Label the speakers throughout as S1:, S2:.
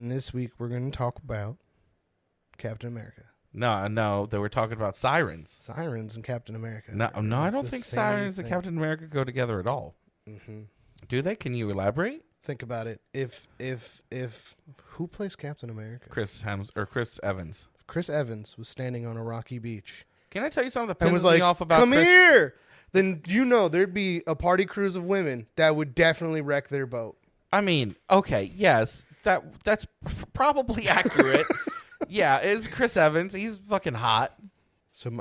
S1: And this week we're going to talk about Captain America.
S2: No, they were talking about Sirens.
S1: Sirens and Captain America.
S2: No, I don't think Sirens and Captain America go together at all.
S1: Mm-hmm.
S2: Do they? Can you elaborate?
S1: Think about it. If who plays Captain America?
S2: Chris Evans.
S1: Chris Evans was standing on a rocky beach.
S2: Can I tell you something that
S1: and
S2: pisses
S1: was like,
S2: me off about
S1: "Come
S2: Chris?
S1: here!" Then there'd be a party cruise of women that would definitely wreck their boat.
S2: I mean, okay, yes, that's probably accurate. Yeah, it's Chris Evans. He's fucking hot.
S1: So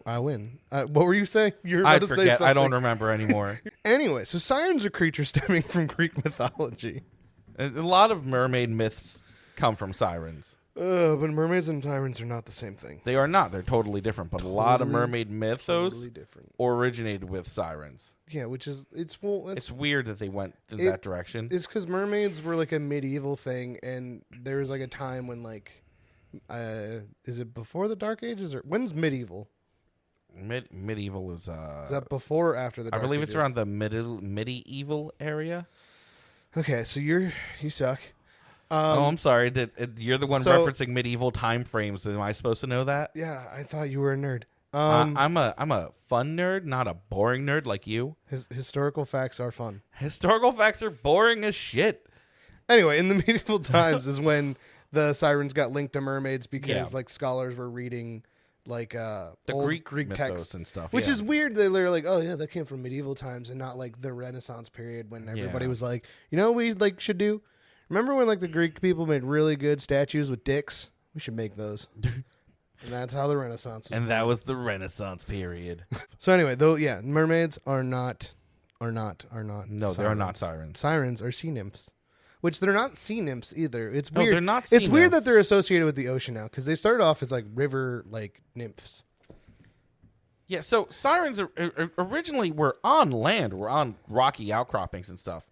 S1: I win. What were you saying? You're about to say something.
S2: I don't remember anymore.
S1: Anyway, so sirens are creatures stemming from Greek mythology.
S2: A lot of mermaid myths come from sirens.
S1: But mermaids and sirens are not the same thing.
S2: They are not. They're totally different. But a lot of mermaid mythos
S1: different.
S2: Originated with sirens.
S1: Yeah, which is it's
S2: weird that they went in that direction.
S1: It's because mermaids were like a medieval thing, and there was like a time when like, is it before the Dark Ages or when's medieval?
S2: Medieval is
S1: that before or after the Dark Ages?
S2: I believe it's around the medieval area.
S1: Okay, so you suck.
S2: I'm sorry. You're the one referencing medieval time frames. Am I supposed to know that?
S1: Yeah, I thought you were a nerd.
S2: I'm a fun nerd, not a boring nerd like you.
S1: Historical facts are fun.
S2: Historical facts are boring as shit.
S1: Anyway, in the medieval times is when the sirens got linked to mermaids because like scholars were reading like the old Greek texts
S2: and stuff,
S1: which is weird. They were like, oh yeah, that came from medieval times and not like the Renaissance period when everybody was like, you know what we like should do? Remember when like the Greek people made really good statues with dicks? We should make those. And that's how the Renaissance was.
S2: And that was the Renaissance period.
S1: So anyway, though, yeah, mermaids are not. No,
S2: sirens. They are not sirens.
S1: Sirens are sea nymphs, which they're not sea nymphs either. It's
S2: no,
S1: weird.
S2: They're not. Sea
S1: it's
S2: nymphs.
S1: Weird that they're associated with the ocean now because they started off as like river like nymphs.
S2: Yeah, so sirens originally were on land, were on rocky outcroppings and stuff.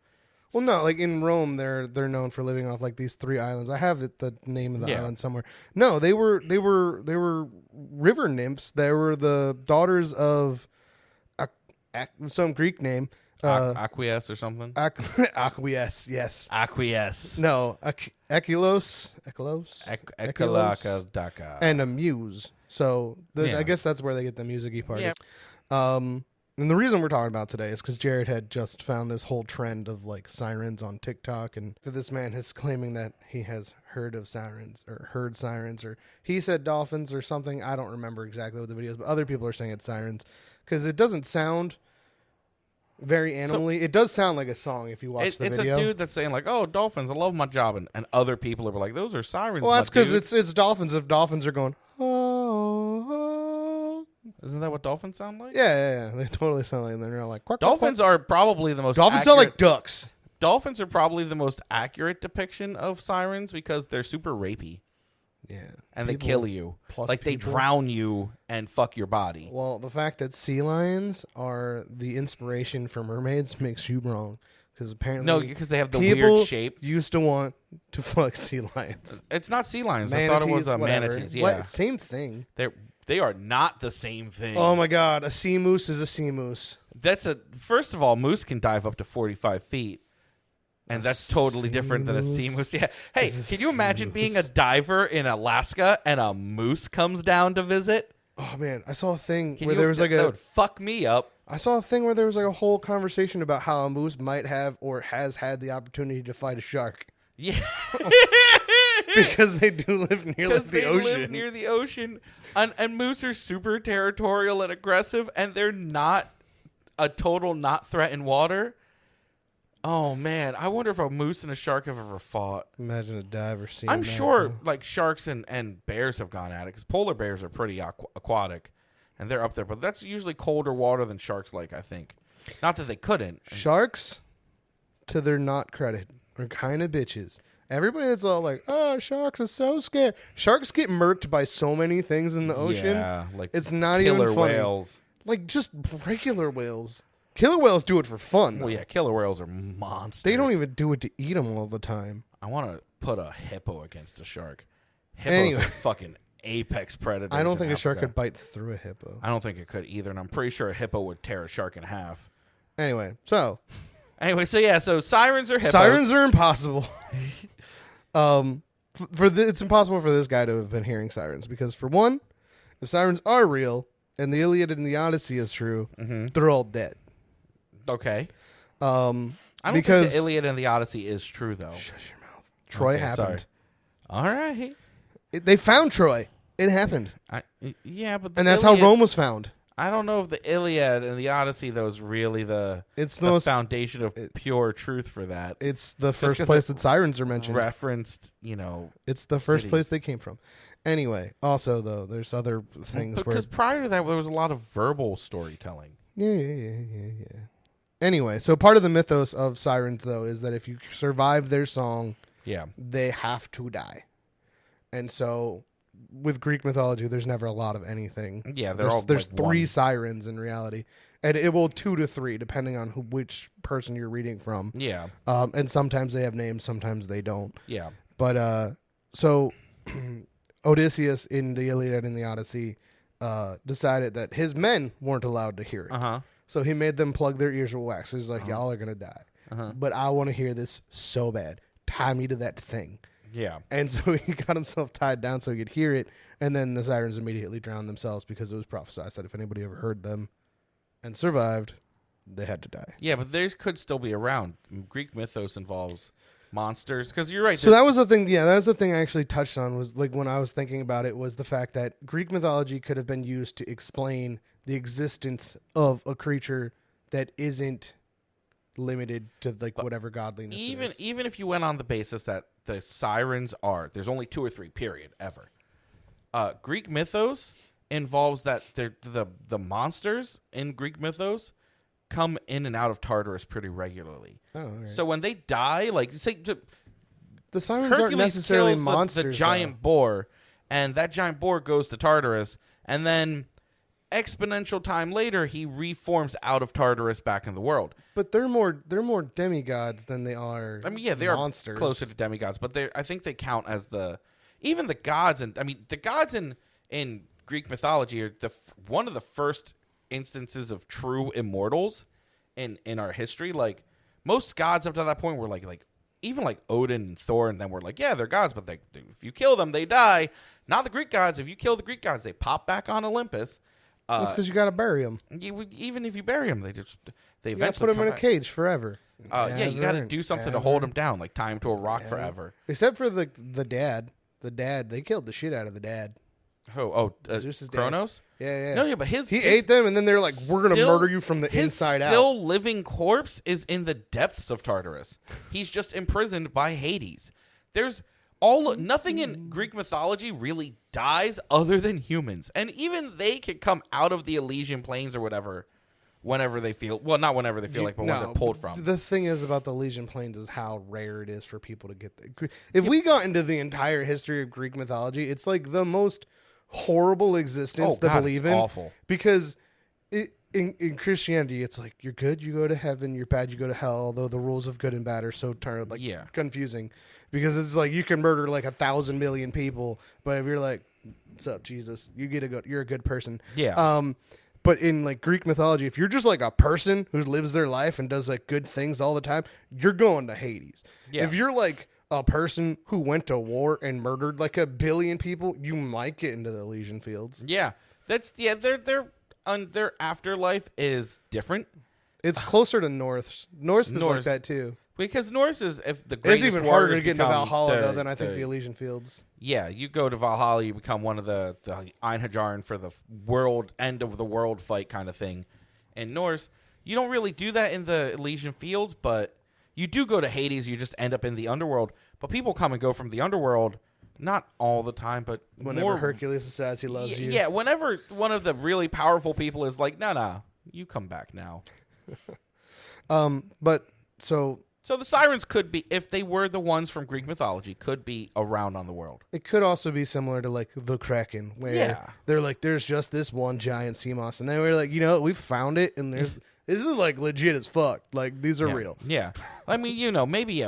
S1: Well, no, like in Rome, they're known for living off like these 3 islands. I have the name of the island somewhere. No, they were river nymphs. They were the daughters of some Greek name,
S2: Acquiesce or something.
S1: Acquiesce, yes.
S2: Acquiesce.
S1: No, Echilos, and a muse. So I guess that's where they get the music-y part. Yeah. And the reason we're talking about today is because Jared had just found this whole trend of like sirens on TikTok, and this man is claiming that he has heard sirens, or he said dolphins or something. I don't remember exactly what the video is, but other people are saying it's sirens because it doesn't sound very animally. It does sound like a song if you watch the video.
S2: It's a dude that's saying like, "Oh, dolphins, I love my job," and other people are like, "Those are sirens."
S1: Well, that's because it's dolphins. If dolphins are going,
S2: isn't that what dolphins sound like?
S1: Yeah. They totally sound like they're like quack,
S2: dolphins
S1: quack, quack.
S2: are probably the most.
S1: Dolphins sound like ducks.
S2: Dolphins are probably the most accurate depiction of sirens because they're super rapey.
S1: Yeah,
S2: and they kill you. Like they drown you and fuck your body.
S1: Well, the fact that sea lions are the inspiration for mermaids makes you wrong. Because apparently,
S2: because they have the weird shape.
S1: Used to want to fuck sea lions.
S2: It's not sea lions.
S1: Manatees,
S2: I thought it was manatees. Yeah,
S1: what? Same thing.
S2: They are not the same thing.
S1: Oh my god, a sea moose is a sea moose.
S2: First of all, moose can dive up to 45 feet. And that's totally different than a sea moose. Yeah. Hey, can you imagine being a diver in Alaska and a moose comes down to visit?
S1: Oh man, I saw a thing where there was like
S2: that would fuck me up.
S1: I saw a thing where there was like a whole conversation about how a moose might have or has had the opportunity to fight a shark.
S2: Yeah.
S1: Because they do live near like, the ocean.
S2: Live near the ocean. And moose are super territorial and aggressive, and they're not a total not threat in water. Oh man, I wonder if a moose and a shark have ever fought.
S1: Imagine a diver seeing
S2: I'm sure like sharks and bears have gone at it because polar bears are pretty aquatic, and they're up there. But that's usually colder water than sharks like, I think. Not that they couldn't.
S1: Sharks, to their not credit, are kind of bitches. Everybody that's all like, oh, sharks are so scared. Sharks get murked by so many things in the ocean.
S2: Yeah, like
S1: it's not even funny.
S2: Killer whales.
S1: Like just regular whales. Killer whales do it for fun, though.
S2: Well, yeah, killer whales are monsters.
S1: They don't even do it to eat them all the time.
S2: I want to put a hippo against a shark. Hippos are fucking apex predators.
S1: I don't think a shark could bite through a hippo.
S2: I don't think it could either, and I'm pretty sure a hippo would tear a shark in half.
S1: Anyway, so
S2: so sirens are hippos.
S1: Sirens are impossible. it's impossible for this guy to have been hearing sirens because, for one, if sirens are real and the Iliad and the Odyssey is true, they're all dead.
S2: Okay. I don't think the Iliad and the Odyssey is true, though.
S1: Shush your mouth. Troy happened.
S2: Sorry. All right.
S1: They found Troy. It happened.
S2: Yeah, but
S1: and that's how Rome was found.
S2: I don't know if the Iliad and the Odyssey, though, is really the foundation of pure truth for that.
S1: It's the first place that sirens are mentioned.
S2: Referenced,
S1: It's the first place they came from. Anyway, also, though, there's other things
S2: because prior to that, there was a lot of verbal storytelling.
S1: Yeah. Anyway, so part of the mythos of sirens, though, is that if you survive their song, they have to die. And so with Greek mythology, there's never a lot of anything. Yeah, there's three sirens in reality, and it will 2 to 3 depending on which person you're reading from.
S2: Yeah,
S1: and sometimes they have names, sometimes they don't.
S2: Yeah,
S1: but so Odysseus in the Iliad and the Odyssey decided that his men weren't allowed to hear it. So he made them plug their ears with wax. He was like, "Y'all are gonna die, but I want to hear this so bad. Tie me to that thing."
S2: Yeah.
S1: And so he got himself tied down so he could hear it, and then the sirens immediately drowned themselves because it was prophesied that if anybody ever heard them and survived, they had to die.
S2: Yeah, but theirs could still be around. Greek mythos involves monsters, because you're right.
S1: So that was the thing. Yeah, that was the thing I actually touched on, was like when I was thinking about it, was the fact that Greek mythology could have been used to explain the existence of a creature that isn't limited to whatever godliness is.
S2: Even if you went on the basis that the sirens there's only 2 or 3 period ever. Greek mythos involves that the monsters in Greek mythos come in and out of Tartarus pretty regularly.
S1: Oh, okay.
S2: So when they die, like say
S1: the sirens aren't necessarily monsters.
S2: The giant boar, and that giant boar goes to Tartarus, and then exponential time later he reforms out of Tartarus back in the world.
S1: But they're more demigods than they are.
S2: I mean, they
S1: monsters.
S2: Are closer to demigods, but I think they count as even the gods, and I mean the gods in Greek mythology are one of the first instances of true immortals in our history. Like most gods up to that point were like even like Odin and Thor, and then we're like, yeah, they're gods, but if you kill them, they die. Not the Greek gods. If you kill the Greek gods, they pop back on Olympus.
S1: That's because you got to bury them.
S2: Even if you bury them, they eventually
S1: put them in a cage forever.
S2: Yeah, you got to do something to hold them down, like tie them to a rock forever.
S1: Except for the dad. The dad, they killed the shit out of the dad.
S2: Zeus's Kronos?
S1: Dad. Yeah.
S2: No, but he
S1: ate them, and then they're like, "We're gonna murder you from the inside out."
S2: His still living corpse is in the depths of Tartarus. He's just imprisoned by Hades. There's nothing in Greek mythology really dies other than humans, and even they can come out of the Elysian plains or whatever whenever they feel. Well, not whenever they feel like, but when they're pulled from.
S1: The thing is about the Elysian plains is how rare it is for people to get there. If we got into the entire history of Greek mythology, it's like the most horrible existence to believe in.
S2: Awful.
S1: Because in Christianity, it's like you're good, you go to heaven. You're bad, you go to hell. Although the rules of good and bad are so confusing, because it's like you can murder like 1,000 million people, but if you're like, "What's up, Jesus?" You're a good person.
S2: Yeah.
S1: But in like Greek mythology, if you're just like a person who lives their life and does like good things all the time, you're going to Hades. Yeah. If you're like a person who went to war and murdered like 1 billion people, you might get into the Elysian fields.
S2: Yeah. Their afterlife is different.
S1: It's closer to Norse. Norse is like that too.
S2: Because Norse is, if the greatest
S1: it's even harder to get into Valhalla though than I think the Elysian fields.
S2: Yeah, you go to Valhalla, you become one of the Einhajarn for the end of the world fight kind of thing. In Norse, you don't really do that in the Elysian fields, but you do go to Hades. You just end up in the underworld. But people come and go from the underworld, not all the time, but
S1: whenever Hercules decides he loves you.
S2: Yeah, whenever one of the really powerful people is like, no, you come back now. So the sirens could be, if they were the ones from Greek mythology, could be around on the world.
S1: It could also be similar to like the Kraken, where they're like, there's just this one giant sea moss, and then we're like, we found it, and this is like legit as fuck. Like these are real.
S2: Yeah, I mean, maybe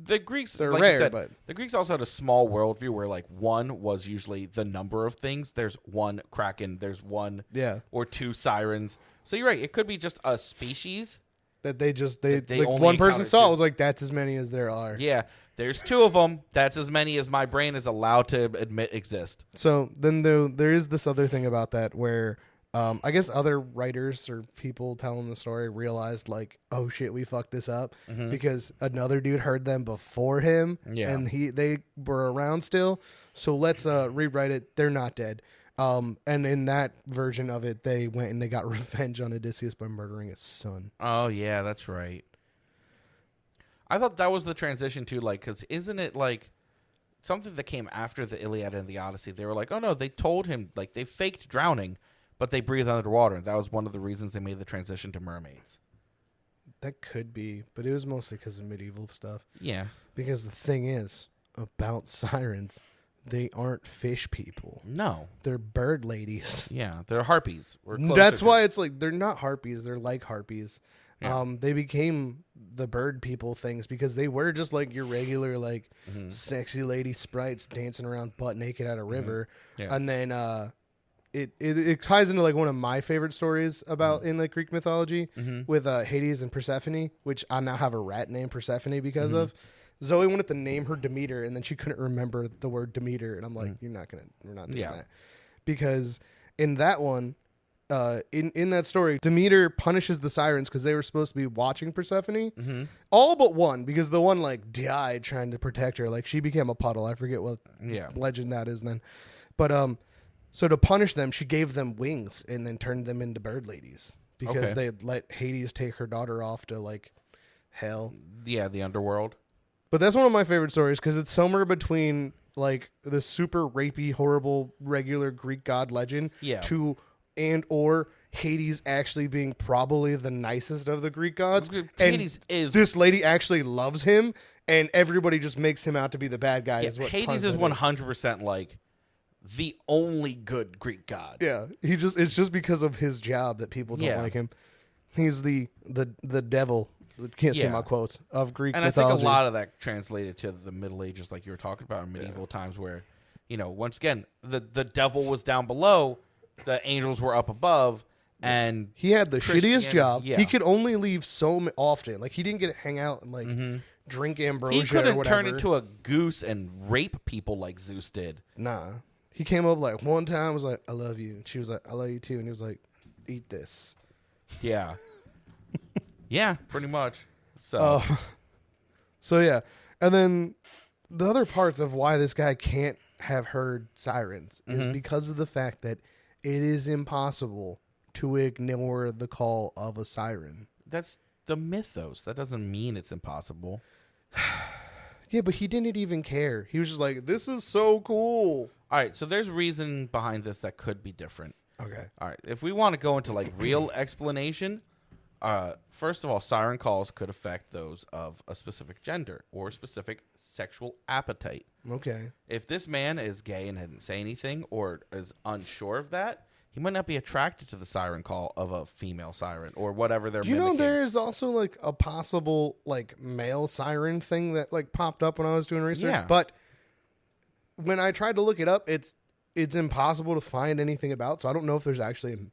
S2: the Greeks,
S1: they're
S2: like
S1: rare,
S2: you said,
S1: but
S2: the Greeks also had a small worldview where like one was usually the number of things. There's one Kraken, there's one or 2 sirens. So you're right. It could be just a species.
S1: That they like one person saw it was like, that's as many as there are.
S2: Yeah. There's 2 of them. That's as many as my brain is allowed to admit exist.
S1: So then there is this other thing about that where I guess other writers or people telling the story realized like, oh shit, we fucked this up because another dude heard them before him and they were around still. So let's rewrite it. They're not dead. And in that version of it, they went and they got revenge on Odysseus by murdering his son.
S2: Oh yeah, that's right. I thought that was the transition to, like, because isn't it, like, something that came after the Iliad and the Odyssey? They were like, oh, no, they told him, like, they faked drowning, but they breathe underwater. And that was one of the reasons they made the transition to mermaids.
S1: That could be, but it was mostly because of medieval stuff.
S2: Yeah.
S1: Because the thing is, about sirens, they aren't fish people.
S2: No.
S1: They're bird ladies.
S2: Yeah, they're harpies.
S1: That's why it's like, they're not harpies, they're like harpies.
S2: Yeah.
S1: They became the bird people things because they were just like your regular like sexy lady sprites dancing around butt naked at a river.
S2: Yeah.
S1: And then it ties into like one of my favorite stories about in like Greek mythology with Hades and Persephone, which I now have a rat named Persephone because of. Zoe wanted to name her Demeter and then she couldn't remember the word Demeter, and I'm like, we're not doing that. Because in that one, in that story, Demeter punishes the sirens because they were supposed to be watching Persephone. All but one, because the one like died trying to protect her. Like she became a puddle. I forget what legend that is then. But so to punish them, she gave them wings and then turned them into bird ladies because they had let Hades take her daughter off to like hell.
S2: Yeah, the underworld.
S1: But that's one of my favorite stories because it's somewhere between like the super rapey, horrible, regular Greek god legend to or Hades actually being probably the nicest of the Greek gods.
S2: Hades
S1: is. This lady actually loves him, and everybody just makes him out to be the bad guy. Is what
S2: Hades is 100% like the only good Greek god.
S1: Yeah, it's just because of his job that people don't like him. He's the devil. Can't see my quotes of Greek mythology.
S2: And I think a lot of that translated to the Middle Ages, like you were talking about in medieval times, where once again the devil was down below. The angels were up above, and
S1: he had the shittiest job. Yeah. He could only leave so often. Like he didn't get to hang out and like drink ambrosia.
S2: He couldn't
S1: or whatever.
S2: turn into a goose and rape people like Zeus did.
S1: Nah, he came up like one time was like, "I love you," and she was like, "I love you too," and he was like, "Eat this."
S2: Yeah, yeah, pretty much. So,
S1: so yeah, and then the other part of why this guy can't have heard sirens is because of the fact that it is impossible to ignore the call of a siren.
S2: That's the mythos. That doesn't mean it's impossible.
S1: Yeah, but he didn't even care. He was just like, this is so cool.
S2: All right, so there's reason behind this that could be different.
S1: Okay.
S2: All right, if we want to go into like real explanation, first of all, siren calls could affect those of a specific gender or specific sexual appetite.
S1: Okay.
S2: If this man is gay and didn't say anything or is unsure of that, he might not be attracted to the siren call of a female siren or whatever they're mimicking.
S1: You know, there is also like a possible like male siren thing that like popped up when I was doing research. Yeah. But when I tried to look it up, it's impossible to find anything about. So I don't know if there's actually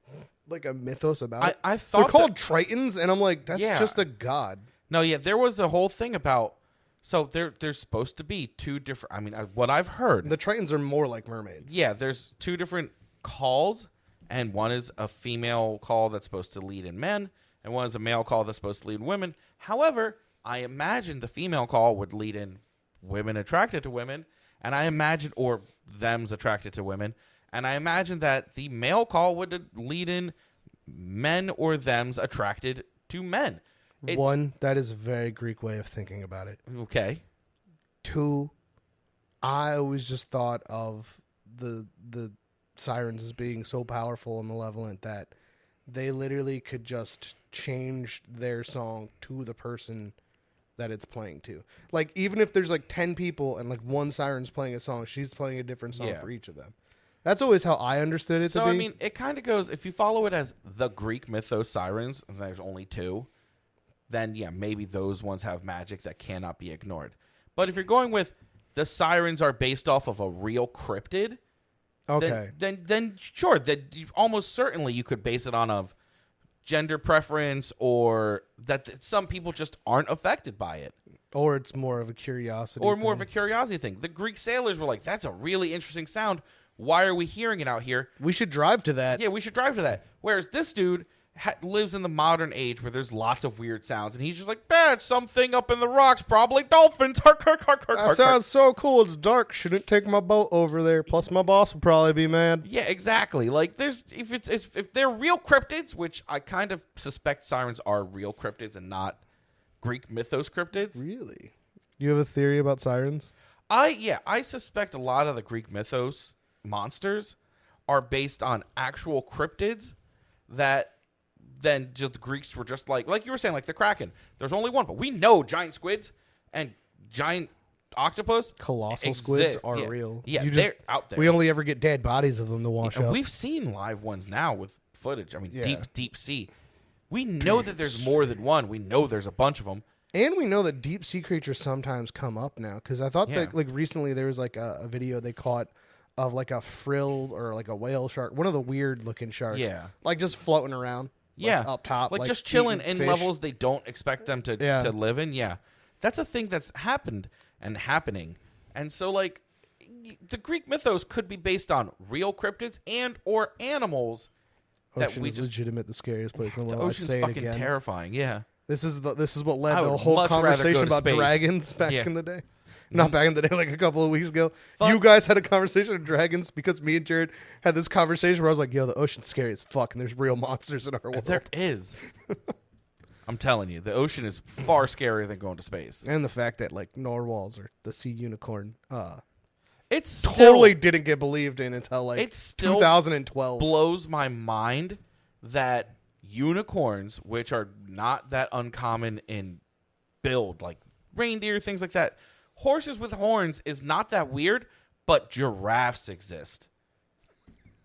S1: like a mythos about it.
S2: I thought
S1: they're called Tritons, and I'm like, that's just a god.
S2: No, yeah, there was a whole thing about. So there's supposed to be 2 different. I mean, what I've heard,
S1: the Tritons are more like mermaids.
S2: Yeah, there's 2 different calls, and one is a female call that's supposed to lead in men, and one is a male call that's supposed to lead in women. However, I imagine the female call would lead in women attracted to women, and I imagine, or them's attracted to women, and I imagine that the male call would lead in men or them's attracted to men.
S1: One, that is a very Greek way of thinking about it.
S2: Okay.
S1: 2, I always just thought of the sirens as being so powerful and malevolent that they literally could just change their song to the person that it's playing to. Like, even if there's like 10 people and like one siren's playing a song, she's playing a different song for each of them. That's always how I understood it to be.
S2: So, I mean, it kind of goes, if you follow it as the Greek mythos sirens, and there's only 2, then, yeah, maybe those ones have magic that cannot be ignored. But if you're going with the sirens are based off of a real cryptid, then sure, that almost certainly you could base it on of gender preference or that some people just aren't affected by it.
S1: Or it's more of a curiosity
S2: Or
S1: thing.
S2: more of a curiosity thing. The Greek sailors were like, that's a really interesting sound. Why are we hearing it out here?
S1: We should drive to that.
S2: Yeah, we should drive to that. Whereas this dude lives in the modern age where there's lots of weird sounds, and he's just like, it's something up in the rocks, probably dolphins.
S1: That sounds so cool. It's dark. Shouldn't take my boat over there. Plus, my boss would probably be mad.
S2: Yeah, exactly. Like, if they're real cryptids, which I kind of suspect sirens are real cryptids and not Greek mythos cryptids.
S1: Really? You have a theory about sirens?
S2: I suspect a lot of the Greek mythos monsters are based on actual cryptids that then just the Greeks were just like you were saying, like the Kraken. There's only one, but we know giant squids and giant octopus,
S1: colossal squids are
S2: yeah.
S1: real.
S2: Yeah, they're out there.
S1: We only ever get dead bodies of them to wash up.
S2: We've seen live ones now with footage. I mean,
S1: Yeah.
S2: deep sea. We know that there's more than one. We know there's a bunch of them.
S1: And we know that deep sea creatures sometimes come up now. Because I thought that like recently there was like a video they caught of like a frilled or like a whale shark, one of the weird looking sharks.
S2: Yeah.
S1: Like just floating around. Like up top.
S2: Like just chilling in
S1: fish.
S2: levels they don't expect them to live in. Yeah. That's a thing that's happened and happening. And so like the Greek mythos could be based on real cryptids and or animals that
S1: Ocean
S2: we
S1: is
S2: just
S1: legitimate the scariest place in the
S2: the
S1: world. I
S2: ocean's
S1: say it
S2: fucking
S1: again.
S2: terrifying. Yeah.
S1: This is what led
S2: I
S1: to a
S2: would
S1: whole
S2: much rather
S1: conversation
S2: go to
S1: about
S2: space.
S1: dragons back
S2: Yeah.
S1: in the day. Not back in the day, like a couple of weeks ago.
S2: Fuck.
S1: You guys had a conversation of dragons because me and Jared had this conversation where I was like, yo, the ocean's scary as fuck and there's real monsters in our world.
S2: There is. I'm telling you, the ocean is far scarier than going to space.
S1: And the fact that like narwhals or the sea unicorn
S2: It's
S1: totally didn't get believed in until like
S2: it still
S1: 2012.
S2: blows my mind that unicorns, which are not that uncommon in build, like reindeer, things like that, horses with horns is not that weird, but giraffes exist.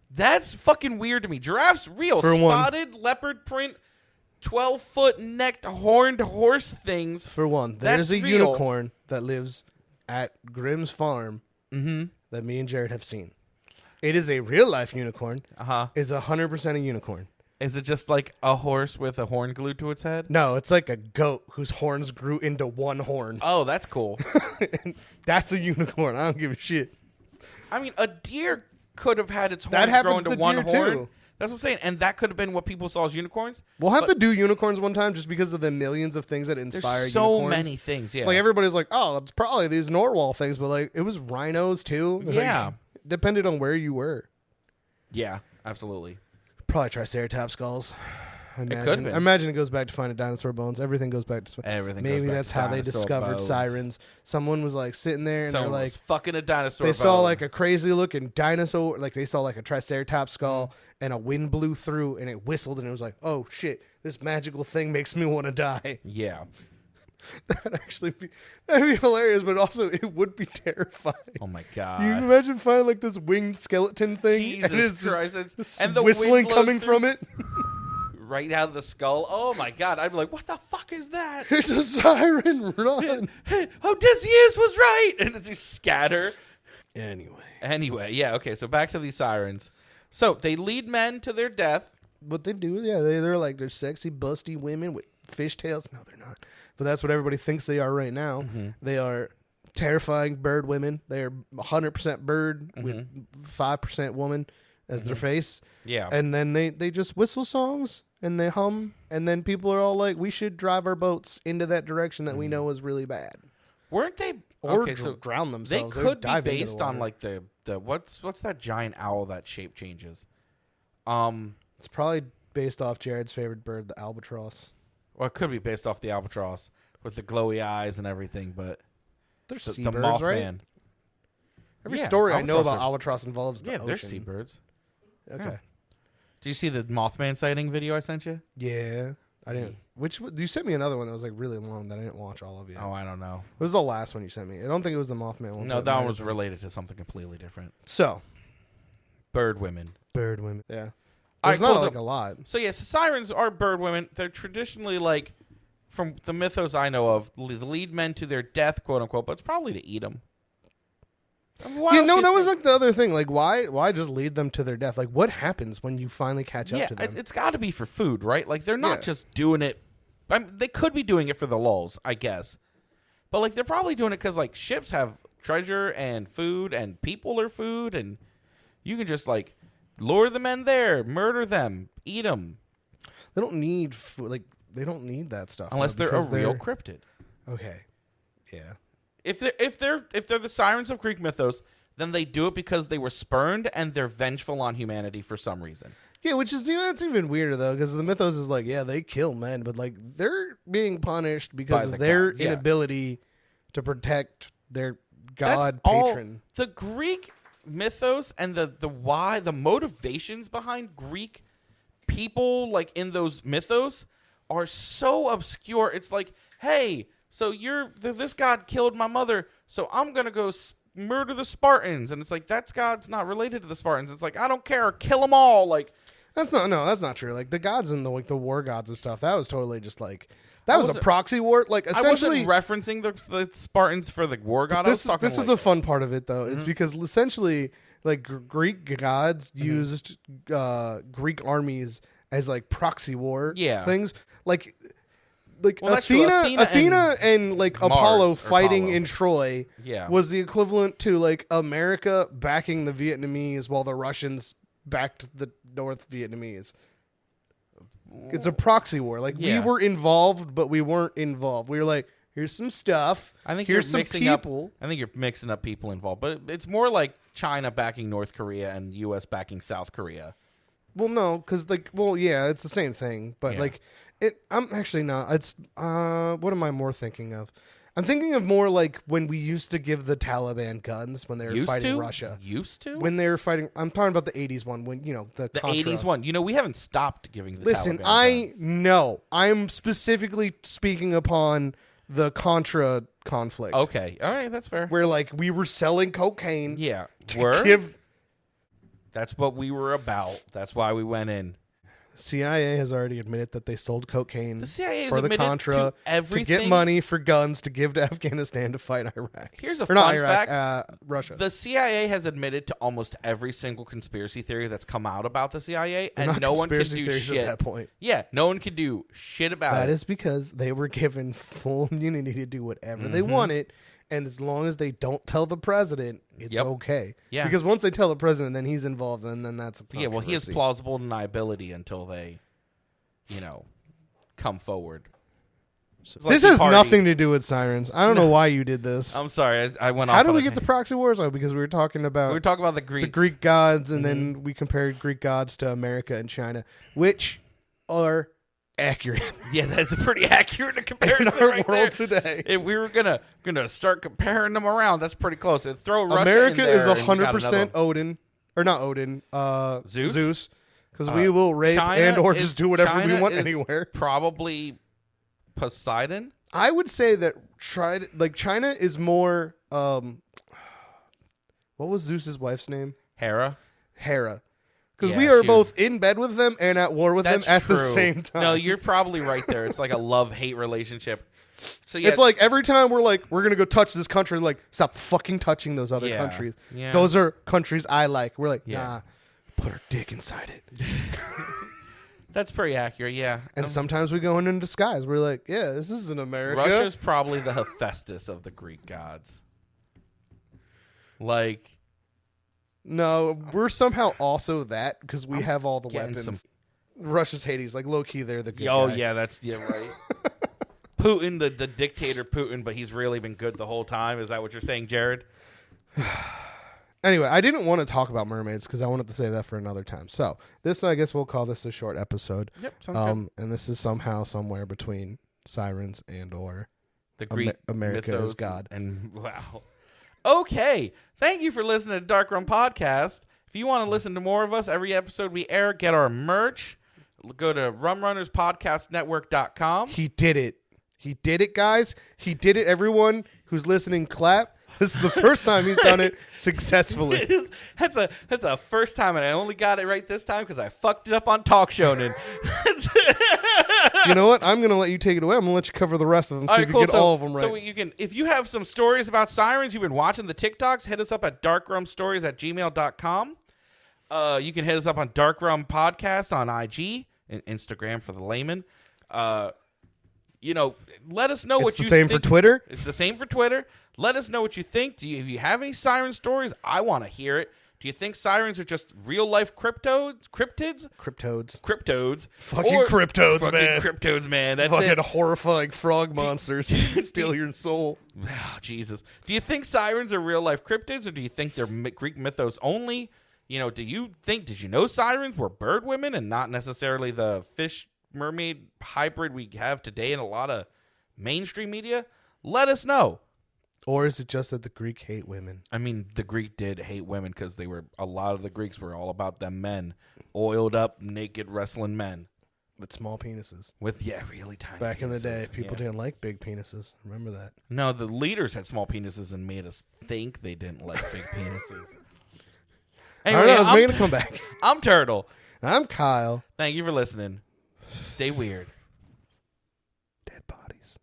S2: That's fucking weird to me. Giraffes real.
S1: For one.
S2: Spotted leopard print 12-foot necked horned horse things.
S1: For one, there's
S2: That's
S1: a
S2: real.
S1: unicorn that lives at Grimm's farm that me and Jared have seen. It is a real life unicorn. Is 100% a unicorn.
S2: Is it just like a horse with a horn glued to its head?
S1: No, it's like a goat whose horns grew into one horn.
S2: Oh, that's cool.
S1: That's a unicorn. I don't give a shit.
S2: I mean, a deer could have had its
S1: That
S2: horns grow
S1: happens
S2: into
S1: to
S2: one
S1: deer,
S2: horn.
S1: too.
S2: That's what I'm saying. And that could have been what people saw as unicorns.
S1: We'll have to do unicorns one time just because of the millions of things that inspire
S2: There's so
S1: unicorns.
S2: many things, yeah.
S1: Like everybody's like, oh, it's probably these narwhal things, but like it was rhinos too. Like,
S2: Yeah.
S1: depended on where you were.
S2: Yeah, absolutely.
S1: Probably triceratops skulls. I imagine.
S2: could have been.
S1: I imagine it goes back to finding dinosaur bones. Everything goes back to
S2: Everything goes
S1: Maybe
S2: back
S1: that's
S2: to
S1: how they
S2: dinosaur
S1: discovered
S2: bones.
S1: sirens. Someone was like sitting there and
S2: Someone
S1: they're like,
S2: was fucking a dinosaur
S1: they saw
S2: bone.
S1: like a crazy looking dinosaur, like they saw like a triceratops skull, and a wind blew through and it whistled, and it was like, oh shit, this magical thing makes me want to die.
S2: Yeah.
S1: That'd be hilarious, but also it would be terrifying.
S2: Oh my god.
S1: You imagine finding like this winged skeleton thing,
S2: Jesus
S1: and it's
S2: Christ!
S1: just
S2: And the
S1: whistling
S2: wind blows
S1: coming
S2: through
S1: from it.
S2: right out of the skull. Oh my god! I'd be like, "What the fuck is that?"
S1: It's a siren, run.
S2: Odysseus was right, and it's a scatter.
S1: Anyway,
S2: Yeah. Okay. So back to these sirens. So they lead men to their death.
S1: what they do, yeah, they're like they're sexy, busty women with fishtails. No, they're not. But that's what everybody thinks they are right now. They are terrifying bird women. They are 100% bird with 5% woman as their face.
S2: Yeah.
S1: And then they just whistle songs and they hum. And then people are all like, we should drive our boats into that direction that we know is really bad.
S2: Weren't they?
S1: Or
S2: Okay, so
S1: drown
S2: they
S1: themselves. Or
S2: could be
S1: dive into the
S2: based on
S1: water.
S2: like the what's that giant owl that shape changes?
S1: It's probably based off Jared's favorite bird, the albatross.
S2: Well, it could be based off the albatross with the glowy eyes and everything, but
S1: They're
S2: the
S1: seabirds,
S2: Mothman.
S1: right? Every
S2: Yeah,
S1: story I know
S2: albatross
S1: about
S2: are-
S1: albatross involves the
S2: Yeah, they're
S1: ocean.
S2: seabirds.
S1: Okay.
S2: Yeah. Did you see the Mothman sighting video I sent you?
S1: Yeah. I didn't. You sent me another one that was like really long that I didn't watch all of yet.
S2: Oh, I don't know.
S1: What was the last one you sent me? I don't think it was the Mothman one.
S2: No,
S1: but it
S2: that
S1: might
S2: one
S1: have
S2: was
S1: been.
S2: related to something completely different.
S1: So,
S2: Bird women.
S1: bird women. Yeah.
S2: All
S1: There's
S2: right,
S1: not
S2: cool,
S1: like
S2: so-
S1: a lot.
S2: So yes, sirens are bird women. They're traditionally like, from the mythos I know of, lead men to their death, quote unquote. But it's probably to eat them.
S1: Yeah, no, that was like the other thing. Like, why just lead them to their death? Like, what happens when you finally catch up to them?
S2: It's got to be for food, right? Like they're not
S1: Yeah.
S2: just doing it. They could be doing it for the lulz, I guess. But like they're probably doing it because like ships have treasure and food and people are food, and you can just like lure the men there, murder them, eat them.
S1: They don't need food. Like they don't need that stuff
S2: unless they're a real cryptid.
S1: Okay, yeah.
S2: If they're the Sirens of Greek mythos, then they do it because they were spurned and they're vengeful on humanity for some reason.
S1: Yeah, which is that's even weirder though, because the mythos is like, yeah, they kill men, but like they're being punished because of their inability to protect their god patron.
S2: The Greek mythos and the motivations behind Greek people, like in those mythos, are so obscure. It's like, hey, so this god killed my mother, so I'm gonna go murder the Spartans, and it's like that god's not related to the Spartans. It's like, I don't care, kill them all. Like
S1: that's not true. Like the gods and the war gods and stuff, that was totally just like that was a proxy war. Like essentially,
S2: I wasn't referencing the Spartans for the war god.
S1: This is a fun part of it though, is because essentially like Greek gods used Greek armies as like proxy war things. Like Athena and like Mars, Apollo fighting in Troy was the equivalent to like America backing the Vietnamese while the Russians backed the North Vietnamese. It's a proxy war. Like we were involved, but we weren't involved. We were like, here's some stuff. Here's some people.
S2: I think you're mixing up people involved, but it's more like China backing North Korea and U.S. backing South Korea.
S1: Well, no, because it's the same thing, but like I'm actually not. It's what am I more thinking of? I'm thinking of more like when we used to give the Taliban guns when they were fighting Russia.
S2: Used to?
S1: When they were fighting. I'm talking about the 80s one when, the Contra.
S2: 80s one. We haven't stopped giving the Taliban
S1: I know. I'm specifically speaking upon the Contra conflict.
S2: Okay. All right. That's fair.
S1: Where like we were selling cocaine.
S2: Yeah. That's what we were about. That's why we went in.
S1: CIA has already admitted that they sold cocaine
S2: for
S1: the Contra to get money for guns to give to Afghanistan to fight Iraq.
S2: Here's a fun fact.
S1: Russia.
S2: The CIA has admitted to almost every single conspiracy theory that's come out about the CIA, and no one can do shit.
S1: At that point.
S2: Yeah, no one can do shit about it.
S1: That is because they were given full immunity to do whatever they wanted. And as long as they don't tell the president, it's okay. Yeah. Because once they tell the president, then he's involved, and then that's a controversy.
S2: Yeah, well, he has plausible deniability until they, come forward.
S1: This has nothing to do with Sirens. I don't know why you did this.
S2: I'm sorry. I went off.
S1: How did we get the proxy wars? Oh, because we were talking about
S2: the Greeks.
S1: The Greek gods, and then we compared Greek gods to America and China, which are accurate.
S2: Yeah, that's a pretty accurate comparison
S1: in our world today.
S2: If we were gonna start comparing them around, that's pretty close. And throw Russia
S1: America
S2: in there
S1: is 100% Odin, or not Odin, Zeus, because we will rape or just do whatever we want anywhere.
S2: Probably Poseidon.
S1: I would say that China is more. What was Zeus's wife's name?
S2: Hera.
S1: Because we are both in bed with them and at war with them at the same time.
S2: No, you're probably right there. It's like a love-hate relationship. So
S1: it's like every time we're going to go touch this country, like, stop fucking touching those other countries. Yeah. Those are countries I like. We're like, nah, put our dick inside it.
S2: That's pretty accurate, yeah.
S1: And sometimes we go in disguise. We're like, yeah, this isn't America.
S2: Russia's probably the Hephaestus of the Greek gods. Like...
S1: No, we're somehow also that because we have all the weapons. Russia's Hades, like low key, they're the good guy.
S2: Oh yeah, right. Putin, the dictator Putin, but he's really been good the whole time. Is that what you're saying, Jared?
S1: Anyway, I didn't want to talk about mermaids because I wanted to save that for another time. So this, I guess, we'll call this a short episode.
S2: Yep, sounds good.
S1: And this is somehow somewhere between Sirens and or
S2: the Greek
S1: America is God.
S2: And wow. Okay, thank you for listening to Dark Rum Podcast. If you want to listen to more of us, every episode we air, get our merch. Go to rumrunnerspodcastnetwork.com.
S1: He did it, guys. He did it, everyone who's listening, clap. This is the first time he's done it successfully.
S2: That's a first time, and I only got it right this time because I fucked it up on Talk Shonen.
S1: You know what? I'm going to let you take it away. I'm going to let you cover the rest of them so you can get all of them right.
S2: So you can, if you have some stories about Sirens, you've been watching the TikToks, hit us up at darkrumstories@gmail.com. You can hit us up on Dark Rum Podcast on IG and Instagram for the layman. let us know what you think.
S1: It's the same for Twitter?
S2: It's the same for Twitter. Let us know what you think. If you have any siren stories, I want to hear it. Do you think sirens are just real-life cryptids?
S1: Cryptodes.
S2: Fucking
S1: cryptodes,
S2: man. That's
S1: fucking
S2: it.
S1: horrifying frog monsters steal your soul.
S2: Oh, Jesus. Do you think sirens are real-life cryptids, or do you think they're Greek mythos only? Did you know sirens were bird women and not necessarily the fish mermaid hybrid we have today in a lot of mainstream media? Let us know.
S1: Or is it just that the Greek hate women?
S2: I mean, the Greek did hate women because a lot of the Greeks were all about them men, oiled up, naked, wrestling men.
S1: With small penises.
S2: Really tiny
S1: Back
S2: penises.
S1: in the day, people didn't like big penises. Remember that?
S2: No, the leaders had small penises and made us think they didn't like big penises. Anyway,
S1: I was making a comeback.
S2: I'm Turtle.
S1: I'm Kyle.
S2: Thank you for listening. Stay weird.
S1: Dead bodies.